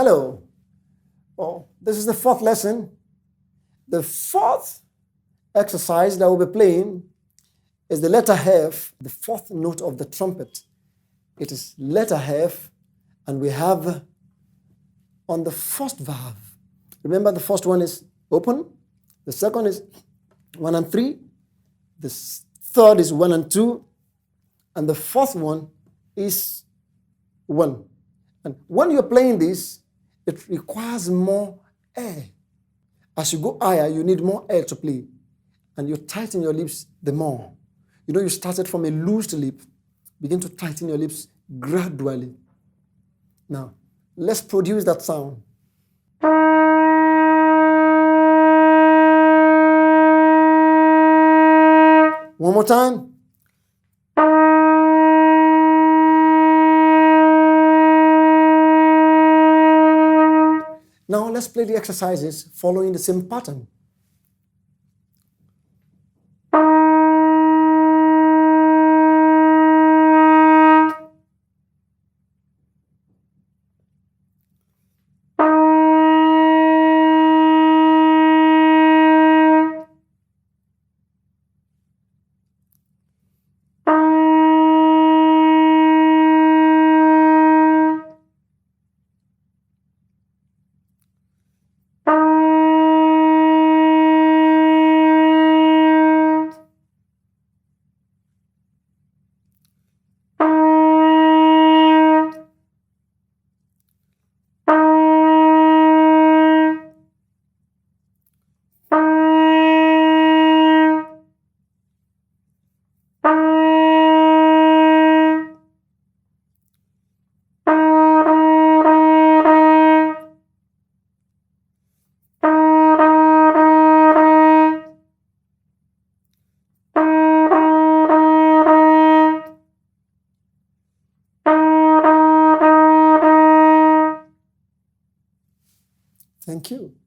Hello. Oh, this is the fourth lesson. The fourth exercise that we'll be playing is the letter F, the fourth note of the trumpet. It is letter F, and we have on the first valve. Remember, the first one is open, the second is 1 and 3, the third is 1 and 2, and the fourth one is 1. And when you're playing this, it requires more air. As you go higher, you need more air to play. And you tighten your lips the more. You know, you started from a loose lip. Begin to tighten your lips gradually. Now, let's produce that sound. One more time. Now let's play the exercises following the same pattern. Thank you.